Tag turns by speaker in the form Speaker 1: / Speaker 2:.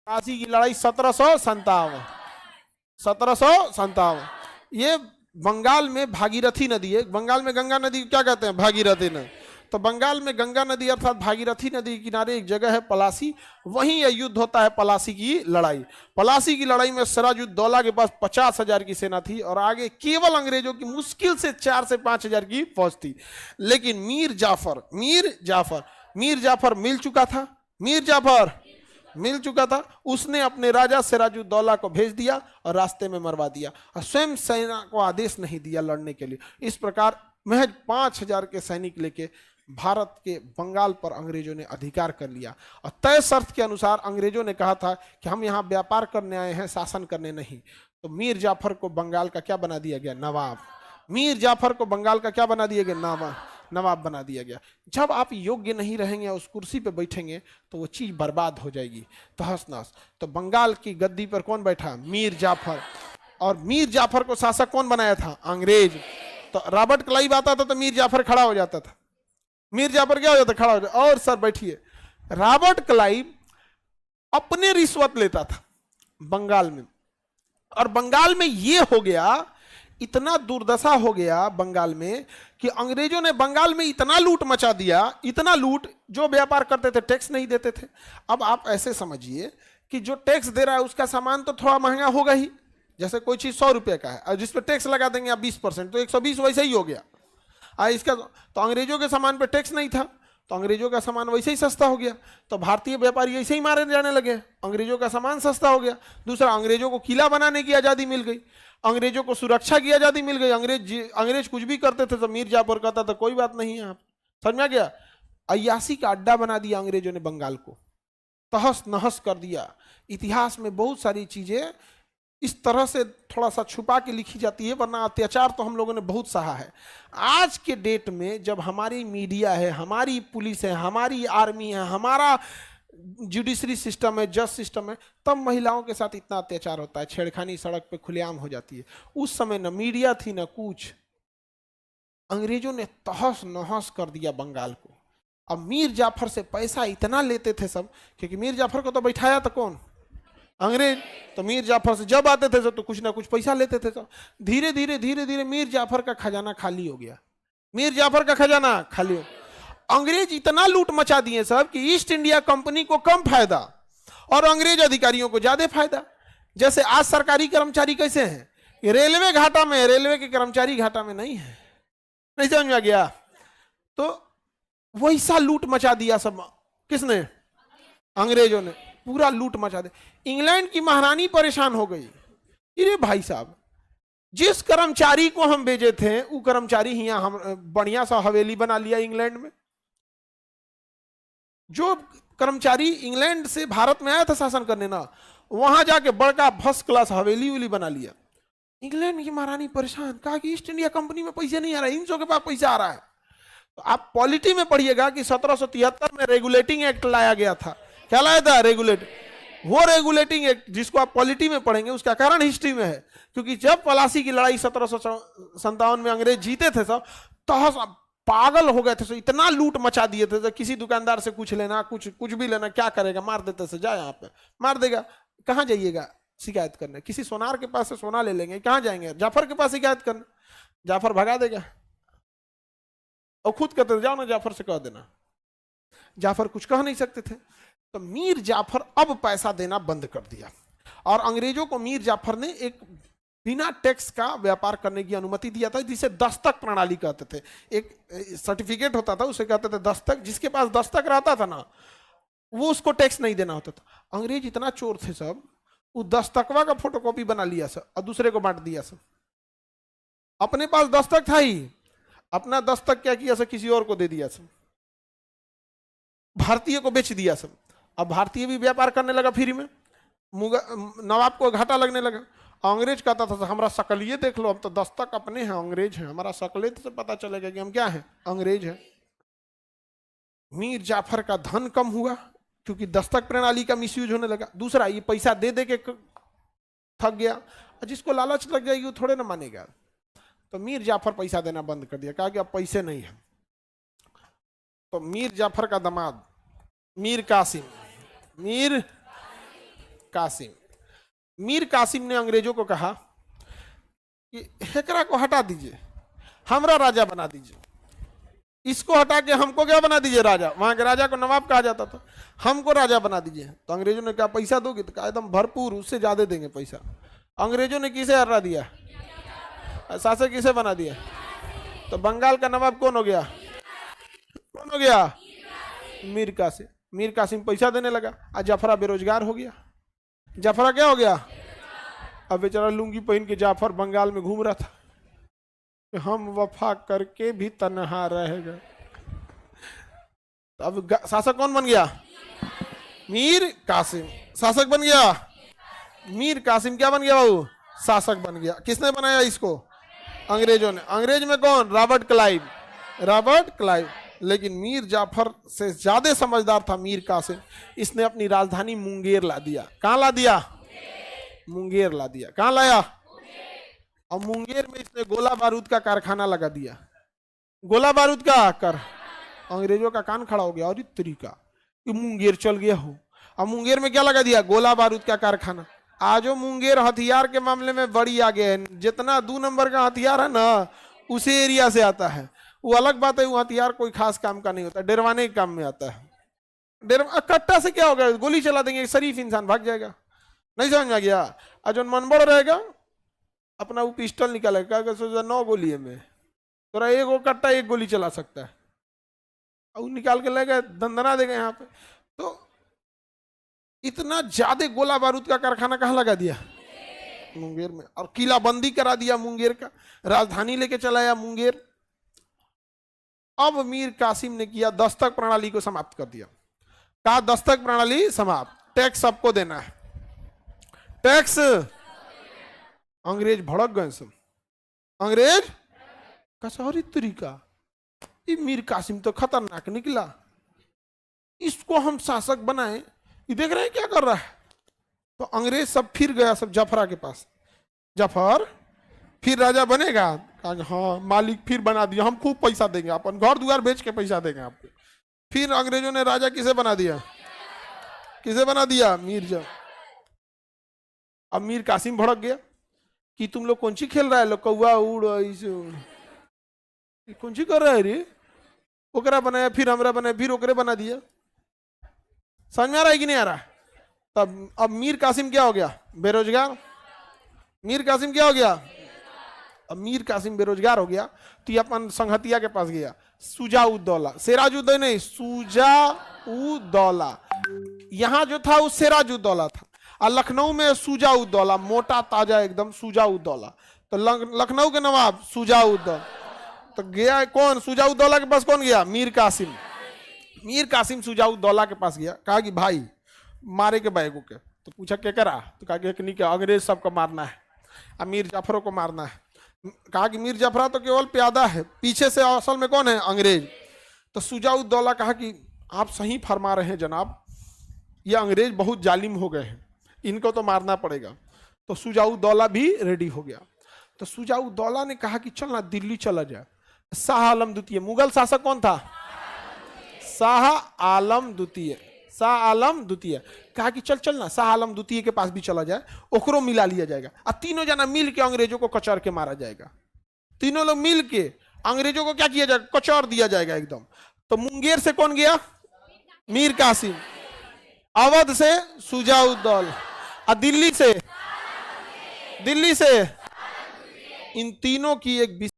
Speaker 1: प्लासी की लड़ाई 1757 ये बंगाल में भागीरथी नदी है। बंगाल में गंगा नदी क्या कहते हैं, भागीरथी नदी। तो बंगाल में गंगा नदी अर्थात भागीरथी नदी के किनारे एक जगह है पलासी, वहीं यह युद्ध होता है, पलासी की लड़ाई। पलासी की लड़ाई में सिराजुद्दौला के पास 50,000 की सेना थी और आगे केवल अंग्रेजों की मुश्किल से 4 से 5,000 की फौज थी। लेकिन मीर जाफर मिल चुका था। उसने अपने राजा सिराजुद्दौला को भेज दिया और रास्ते में मरवा दिया और स्वयं सेना को आदेश नहीं दिया लड़ने के लिए। इस प्रकार महज 5,000 के सैनिक लेके भारत के बंगाल पर अंग्रेजों ने अधिकार कर लिया और तय शर्त के अनुसार अंग्रेजों ने कहा था कि हम यहाँ व्यापार करने आए हैं, शासन करने नहीं। तो मीर जाफर को बंगाल का क्या बना दिया गया, नवाब। मीर जाफर को बंगाल का क्या बना दिया गया, नवाब बना दिया गया। जब आप योग्य नहीं रहेंगे, उस कुर्सी पे बैठेंगे तो वो चीज बर्बाद हो जाएगी, तहस नहस। तो बंगाल की गद्दी पर कौन बैठा, मीर जाफर। और मीर जाफर को शासक कौन बनाया था, अंग्रेज। तो रॉबर्ट क्लाइव आता था तो मीर जाफर खड़ा हो जाता था। मीर जाफर क्या हो जाता, खड़ा हो जाता। और सर बैठिए, रॉबर्ट क्लाइव अपने रिश्वत लेता था बंगाल में, और बंगाल में ये हो गया, इतना दुर्दशा हो गया बंगाल में कि अंग्रेजों ने बंगाल में इतना लूट मचा दिया, इतना लूट, जो व्यापार करते थे टैक्स नहीं देते थे। अब आप ऐसे समझिए कि जो टैक्स दे रहा है उसका सामान तो थोड़ा महंगा होगा ही। जैसे कोई चीज 100 रुपए का है और जिस पे टैक्स लगा देंगे आप 20%, तो 120 वैसे ही हो गया। इसका तो अंग्रेजों के सामान पे टैक्स नहीं था तो अंग्रेजों का सामान वैसे ही सस्ता हो गया। तो भारतीय व्यापारी ऐसे ही मारे जाने लगे, अंग्रेजों का सामान सस्ता हो गया। दूसरा, अंग्रेजों को किला बनाने की आज़ादी मिल गई, अंग्रेजों को सुरक्षा की आज़ादी मिल गई। अंग्रेज कुछ भी करते थे तो मीर जाफर कहता था कोई बात नहीं है, आप समझ में आ गया। अय्यासी का अड्डा बना दिया अंग्रेजों ने बंगाल को, तहस नहस कर दिया। इतिहास में बहुत सारी चीजें इस तरह से थोड़ा सा छुपा के लिखी जाती है, वरना अत्याचार तो हम लोगों ने बहुत सहा है। आज के डेट में जब हमारी मीडिया है, हमारी पुलिस है, हमारी आर्मी है, हमारा जुडिशरी सिस्टम है, जज सिस्टम है, तब महिलाओं के साथ इतना अत्याचार होता है, छेड़खानी सड़क पे खुलेआम हो जाती है। उस समय न मीडिया थी न कुछ, अंग्रेजों ने तहस नहस कर दिया बंगाल को। अब मीर जाफर से पैसा इतना लेते थे सब, क्योंकि मीर जाफर को तो बैठाया था कौन, अंग्रेज। तो मीर जाफर से जब आते थे सब तो कुछ ना कुछ पैसा लेते थे सब। धीरे धीरे मीर जाफर का खजाना खाली हो गया, मीर जाफर का खजाना खाली हो। अंग्रेज इतना लूट मचा दिए सब कि ईस्ट इंडिया कंपनी को कम फायदा और अंग्रेज अधिकारियों को ज्यादा फायदा। जैसे आज सरकारी कर्मचारी कैसे हैं, रेलवे घाटा में, रेलवे के कर्मचारी घाटा में नहीं है। नहीं समझ में आ गया। तो वैसा लूट मचा दिया सब, किसने, अंग्रेजों ने पूरा लूट मचा दिया। इंग्लैंड की महारानी परेशान हो गई, अरे भाई साहब, जिस कर्मचारी को हम भेजे थे वो कर्मचारी ही हम बढ़िया सा हवेली बना लिया इंग्लैंड में। जो कर्मचारी इंग्लैंड से भारत में आया था शासन करने ना, वहां जाके बड़का फर्स्ट क्लास हवेली उली बना लिया। इंग्लैंड की महारानी परेशान, कहा कि ईस्ट इंडिया कंपनी में पैसे नहीं आ रहा है, इनसो के पास पैसा आ रहा है। तो आप पॉलिटी में पढ़िएगा कि 1773 में रेगुलेटिंग एक्ट लाया गया था। क्या लाया था, वो रेगुलेटिंग एक्ट जिसको आप पॉलिटी में पढ़ेंगे उसका कारण हिस्ट्री में है। क्योंकि जब पलासी की लड़ाई 1757 में अंग्रेज जीते थे सब, तो पागल हो गए थे, इतना लूट मचा दिए थे। तो किसी दुकानदार से कुछ लेना, कुछ भी लेना, क्या करेगा, मार देते से, जा यहाँ पे मार देगा, कहाँ जाइएगा शिकायत करने, किसी सोनार के पास से सोना ले लेंगे, कहाँ जाएंगे, जाफर के पास शिकायत करने, जाफर भगा देगा। और खुद कहते जाओ ना जाफर से कह देना, जाफर कुछ कह नहीं सकते थे। तो मीर जाफर अब पैसा देना बंद कर दिया और अंग्रेजों को मीर जाफर ने एक बिना टैक्स का व्यापार करने की अनुमति दिया था, जिसे दस्तक प्रणाली कहते थे। एक सर्टिफिकेट होता था, उसे कहते थे दस्तक। जिसके पास दस्तक रहता था ना, वो उसको टैक्स नहीं देना होता था। अंग्रेज इतना चोर थे सब, वो दस्तकवा का फोटोकॉपी बना लिया सब और दूसरे को बांट दिया सब। अपने पास दस्तक था ही, अपना दस्तक क्या किया सब, किसी और को दे दिया सब, भारतीय को बेच दिया सब। अब भारतीय भी व्यापार करने लगा फ्री में, नवाब को घाटा लगने लगा। अंग्रेज कहता था हमारा शकलिए देख लो, हम तो दस्तक अपने हैं, अंग्रेज हैं, हमारा शकले से पता चलेगा कि हम क्या हैं, अंग्रेज हैं। मीर जाफर का धन कम हुआ क्योंकि दस्तक प्रणाली का मिसयूज होने लगा। दूसरा, ये पैसा दे दे के थक गया, जिसको लालच लग जाएगी वो थोड़े ना मानेगा। तो मीर जाफर पैसा देना बंद कर दिया, कहा कि अब पैसे नहीं है। तो मीर जाफर का दामाद मीर कासिम कासिम। मीर कासिम ने अंग्रेजों को कहा कि हेकरा को हटा दीजिए, हमरा राजा बना दीजिए, इसको हटा के हमको क्या बना दीजिए, राजा। वहां के राजा को नवाब कहा जाता था, हमको राजा बना दीजिए। तो अंग्रेजों ने कहा पैसा दोगे, तो कहा एकदम भरपूर, उससे ज्यादा देंगे पैसा। अंग्रेजों ने किसे हरा दिया, शासक किसे बना दिया। तो बंगाल का नवाब कौन हो गया, कौन हो गया, मीर कासिम। मीर कासिम पैसा देने लगा, आज जाफरा बेरोजगार हो गया। जाफरा क्या हो गया, अब बेचारा लुंगी पहन के जाफर बंगाल में घूम रहा था, हम वफा करके भी तन्हा रह गए। अब शासक कौन बन गया, मीर कासिम शासक बन गया। मीर कासिम क्या बन गया बाबू, शासक बन गया। किसने बनाया इसको, अंग्रेजों ने। अंग्रेज में कौन, रॉबर्ट क्लाइव, रॉबर्ट क्लाइव। लेकिन मीर जाफर से ज्यादा समझदार था मीर कासिम। इसने अपनी राजधानी मुंगेर ला दिया। कहां ला दिया, मुंगेर ला दिया। कहां लाया, और मुंगेर में इसने गोला बारूद का कारखाना लगा दिया। गोला बारूद का कर, अंग्रेजों का कान खड़ा हो गया, और तरीका कि मुंगेर चल गया हो। अब मुंगेर में क्या लगा दिया, गोला बारूद का कारखाना। आजो मुंगेर हथियार के मामले में बड़ी आगे है। जितना 2 नंबर का हथियार है ना, उसी एरिया से आता है। वो अलग बात है, वो हथियार कोई खास काम का नहीं होता, डरवाने के काम में आता है। कट्टा से क्या होगा, गोली चला देंगे, शरीफ इंसान भाग जाएगा। नहीं समझ में गया। और जो मनबड़ रहेगा अपना वो पिस्टल निकालेगा, सोचा 9 गोली है में, तोरा एक कट्टा 1 गोली चला सकता है, और निकाल के लेगा, दंदना देगा यहाँ पे। तो इतना ज्यादा गोला बारूद का कारखाना कहाँ लगा दिया, मुंगेर में। और किला बंदी करा दिया मुंगेर का, राजधानी लेके चलाया मुंगेर। अब मीर कासिम ने किया, दस्तक प्रणाली को समाप्त कर दिया। कहा दस्तक प्रणाली समाप्त, टैक्स सबको देना है, टैक्स। अंग्रेज भड़क गए सब। अंग्रेज कसौरी तरीका, ये मीर कासिम तो खतरनाक निकला, इसको हम शासक बनाए, ये देख रहे हैं क्या कर रहा है। तो अंग्रेज सब फिर गया सब जाफरा के पास, जाफर फिर राजा बनेगा। कहा हाँ मालिक फिर बना दिया, हम खूब पैसा देंगे, अपन घर द्वार बेच के पैसा देंगे आपको। फिर अंग्रेजों ने राजा किसे बना दिया, किसे बना दिया, मीर जा। अब मीर कासिम भड़क गया कि तुम लोग कौन सी खेल रहा है, लोग कौआ उड़ कौन सी कर रहा है रे। ओकरा बनाया, फिर हमरा बनाया, फिर ओकरे बना दिया। समझ में आ रहा है कि नहीं आ रहा। तब अब मीर कासिम क्या हो गया, बेरोजगार। मीर कासिम क्या हो गया, अब मीर कासिम बेरोजगार हो गया। तो ये अपन संघतिया के पास गया, सुजाउद्दौला, सिराजुद्दौला नहीं, सुजाउद्दौला। यहां जो था वो सिराजुद्दौला था, और लखनऊ में सुजाउद्दौला, मोटा ताजा एकदम सुजाउद्दौला। तो लखनऊ के नवाब सुजाउद्दौला। तो गया कौन, सुजाउद्दौला के पास कौन गया, मीर कासिम। मीर कासिम सुजाउद्दौला के पास गया, कहा कि भाई मारे के बैगों के। तो पूछा क्या करा, तो कहा कि नहीं, क्या अंग्रेज सबको मारना है, अमीर जाफरों को मारना है। कहा कि मीर जाफरा तो केवल प्यादा है, पीछे से असल में कौन है, अंग्रेज। तो सुजाउद्दौला कहा कि आप सही फरमा रहे हैं जनाब, ये अंग्रेज बहुत जालिम हो गए हैं, इनको तो मारना पड़ेगा। तो सुजाउद्दौला भी रेडी हो गया। तो सुजाउद्दौला ने कहा कि चल ना दिल्ली चला जाए। शाह आलम द्वितीय, मुगल शासक कौन था, शाह आलम द्वितीय, शाह आलम द्वितीय। कहा कि चल ना शाह आलम द्वितीय के पास भी चला जाए, ओकरो मिला लिया जाएगा, और तीनों जना मिल के अंग्रेजों को कचर के मारा जाएगा। तीनों लोग मिल के अंग्रेजों को क्या किया जाएगा, कचर दिया जाएगा एकदम। तो मुंगेर से कौन गया, मीर कासिम, अवध से सुजाउद्दौला, और दिल्ली से इन तीनों की एक